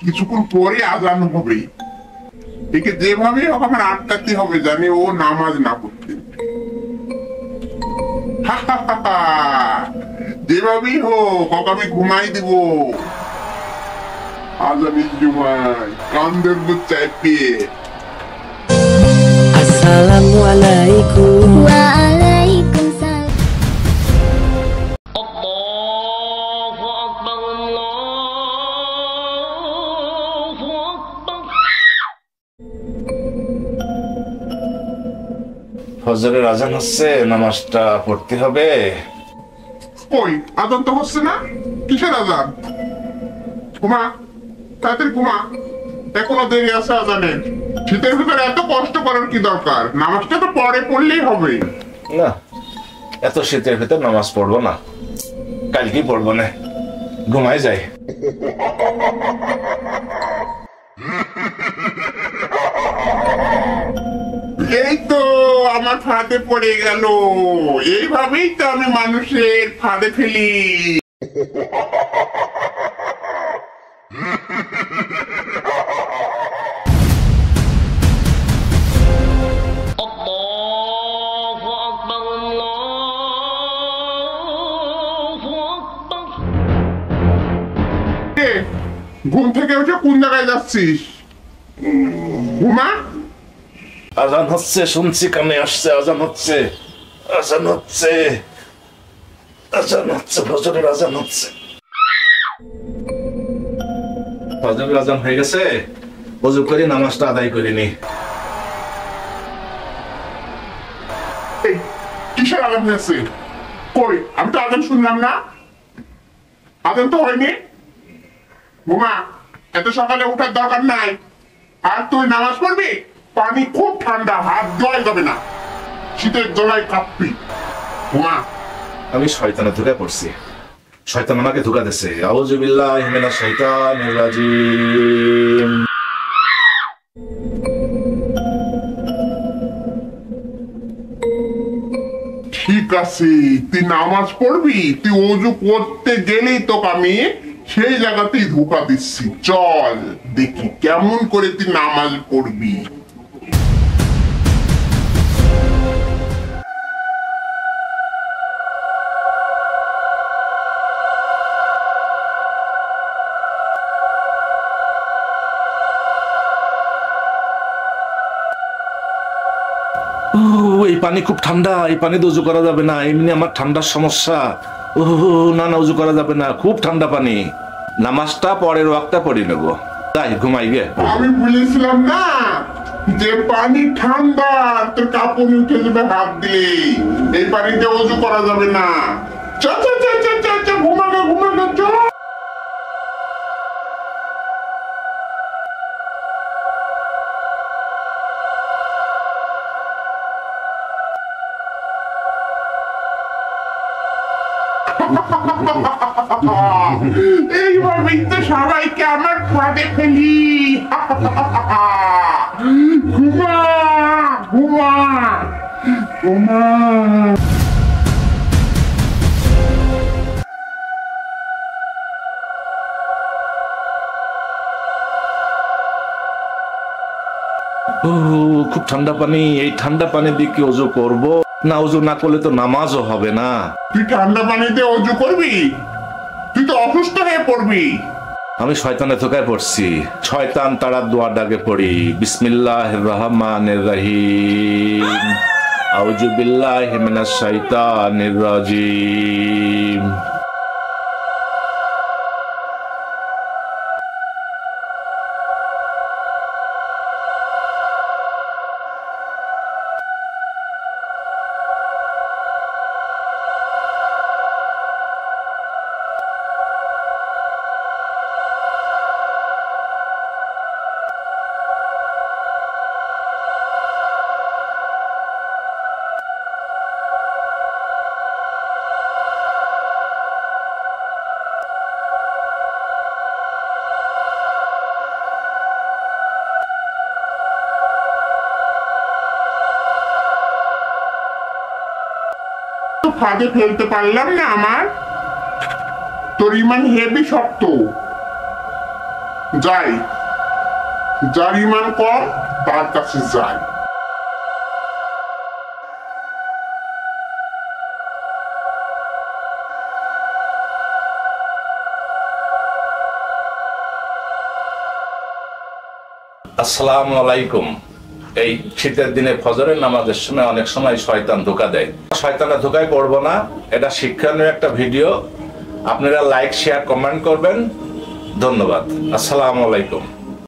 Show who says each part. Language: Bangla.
Speaker 1: কিছুক্ষণ পরে আজান হবে, একে যেভাবে হোক আমার আটকাতে হবে, জানি ও নামাজ না পড়তে। যেভাবেই হোক ওকে আমি ঘুমাই দিব। আজ আমি ঘুমাই কান ধরবো চাইপে।
Speaker 2: আসসালামু আলাইকুম।
Speaker 3: ওয়ালাইকুম সালাম।
Speaker 2: আল্লাহু আকবার, আল্লাহু আকবার।
Speaker 4: ফজরের আজান হচ্ছে, নামাজটা পড়তে হবে।
Speaker 1: কই আজান তো হচ্ছে না, কিসের আজান? ঘুমা, তাড়াতাড়ি ঘুমা, এখনো দেরি আছে আজানের। শীতের ভিতরে এত কষ্ট করার কি দরকার? নামাজটা তো পরে পড়লেই হবে।
Speaker 4: না, এত শীতের ভিতর নামাজ পড়বো না, কালকেই পড়বো না, ঘুমাই যাই।
Speaker 1: এই তো আমার ফাঁদে পড়ে গেল। এইভাবেই তো আমি মানুষের ফাঁদে ফেলি।
Speaker 2: আল্লাহু আকবার, আল্লাহু আকবার।
Speaker 1: এ, ঘুম থেকে উঠে কোন জায়গায় যাচ্ছিস? ঘুমা।
Speaker 4: আজান হচ্ছে, শুনছি কানে আসছে, আজান হচ্ছে, আজান হচ্ছে, আজান হচ্ছে, ফজরের আজান হচ্ছে। ফজরের আজান হয়ে গেছে, ওযু করে নামাজটা আদায় করিনি।
Speaker 1: এই, কিসের আজান হয়েছে? কই আমি তো আজান শুনলাম না। আজান তো হয়নি। ঘুমা, এত সকালে ওঠার দরকার নাই। আর তুই নামাজ পড়বি? পানি খুব ঠান্ডা, হাত ধোয়া যাবে না, শীতের জলায় কাঁপবি। ঘুমা।
Speaker 4: আমি শয়তানে ধোকা পড়ছি, শয়তান আমাকে ধোকা দিছে। আউযু বিল্লাহি মিনাশ শাইতানির রাজিম।
Speaker 1: ঠিক আছে, তুই নামাজ পড়বি, তুই ওযু করতে গেলেই তোকে আমি সেই জায়গাতেই ধোকা দিচ্ছি। চল দেখি কেমন করে তুই নামাজ পড়বি।
Speaker 4: এই পানি খুব ঠান্ডা, এই পানিতে উজু করা যাবে না, এমনি আমার ঠান্ডার সমস্যা। না না, উজু করা যাবে না, খুব ঠান্ডা পানি। নামাজটা পরের ওয়াক্তটা পড়ে নেবো, তাই ঘুমাই গে।
Speaker 1: আমি বলেছিলাম না যে পানি ঠান্ডা, তোর কাপড় উঠে যাবে হাত দিলে। এই পানিতে ওযু করা যাবে না। চল চল চল চল চল চল, ঘুমানো ঘুমানো, চল। এইভাবেই তো সবাইকে আমার ফাঁদে ফেলি। ঘুমা ঘুমা ঘুমা।
Speaker 4: খুব ঠান্ডা পানি, এই ঠান্ডা পানি দিয়ে কি ওযু করবো? না, ওযু না করলে তো নামাজও হবে না।
Speaker 1: তুই ঠান্ডা পানিতে ওযু করবি? তুই তো অসুস্থ হয়ে পড়বি।
Speaker 4: আমি শয়তানের ধোকায় পড়ছি, শয়তান তারা দোয়ার ডাকে পড়ি। বিসমিল্লাহির রহমানির রহিম, আউযু বিল্লাহি মিনাশ শাইতানির রাজিম।
Speaker 1: ফাঁদে ফেলতে পারলাম না আমার। তোর ইমান হেভি শক্ত। যাই, যার ইমান কম তার কাছে যাই।
Speaker 4: আসসালামু আলাইকুম। এই শীতের দিনে ফজরের নামাজের সময় অনেক সময় শয়তান ধোকা দেয়। শয়তানের ধোকায় পড়বো না, এটা শিক্ষণীয় একটা ভিডিও। আপনারা লাইক, শেয়ার, কমেন্ট করবেন। ধন্যবাদ। আসসালামু আলাইকুম।